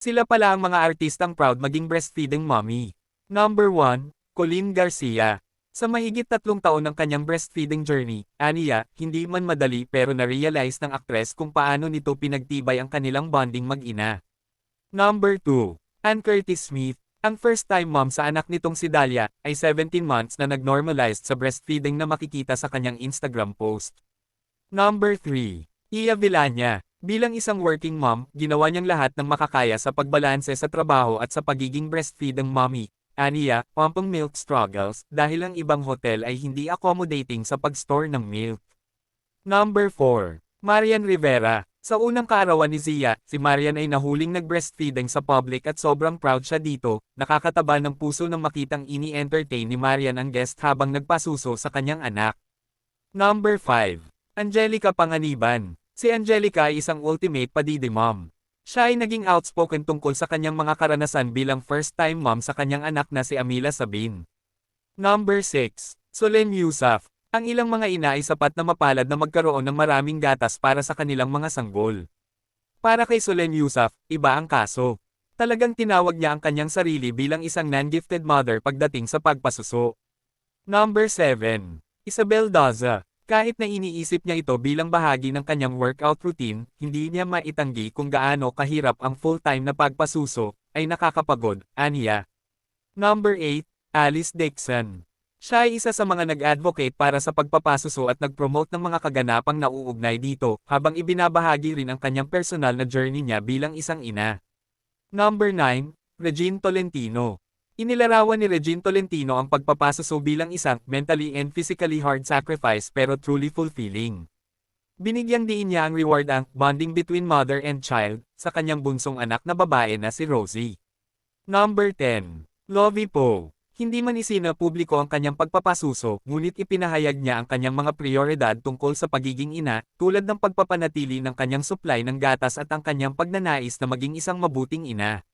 Sila pala ang mga artistang proud maging breastfeeding mommy. Number 1, Colleen Garcia. Sa mahigit 3 taon ng kanyang breastfeeding journey, aniya, hindi man madali pero na-realize ng aktres kung paano nito pinagtibay ang kanilang bonding mag-ina. Number 2, Ann Curtis Smith. Ang first-time mom sa anak nitong si Dahlia, ay 17 months na nag-normalized sa breastfeeding na makikita sa kanyang Instagram post. Number 3, Iya Villania. Bilang isang working mom, ginawa niyang lahat ng makakaya sa pagbalanse sa trabaho at sa pagiging breastfeeding mommy. Aniya, pampang milk struggles dahil ang ibang hotel ay hindi accommodating sa pag-store ng milk. Number 4, Marian Rivera. Sa unang kaarawan ni Zia, si Marian ay nahuling nag-breastfeeding sa public at sobrang proud siya dito. Nakakataba ng puso nang makitang ini-entertain ni Marian ang guest habang nagpasuso sa kanyang anak. Number 5, Angelica Panganiban. Si Angelica ay isang ultimate padidi mom. Siya ay naging outspoken tungkol sa kanyang mga karanasan bilang first-time mom sa kanyang anak na si Amila Sabin. Number 6, Solen Yusuf. Ang ilang mga ina ay sapat na mapalad na magkaroon ng maraming gatas para sa kanilang mga sanggol. Para kay Solen Yusuf, iba ang kaso. Talagang tinawag niya ang kanyang sarili bilang isang non-gifted mother pagdating sa pagpasuso. Number 7, Isabel Daza. Kahit na iniisip niya ito bilang bahagi ng kanyang workout routine, hindi niya maitanggi kung gaano kahirap ang full-time na pagpasuso, ay nakakapagod, aniya. Number 8, Alice Dixon. Siya ay isa sa mga nag-advocate para sa pagpapasuso at nag-promote ng mga kaganapang nauugnay dito, habang ibinabahagi rin ang kanyang personal na journey niya bilang isang ina. Number 9, Regine Tolentino. Inilarawan ni Regine Tolentino ang pagpapasuso bilang isang mentally and physically hard sacrifice pero truly fulfilling. Binigyang diin niya ang reward ang bonding between mother and child sa kanyang bunsong anak na babae na si Rosie. Number 10, Lovie Poe. Hindi man isinapubliko ang kanyang pagpapasuso, ngunit ipinahayag niya ang kanyang mga prioridad tungkol sa pagiging ina, tulad ng pagpapanatili ng kanyang supply ng gatas at ang kanyang pagnanais na maging isang mabuting ina.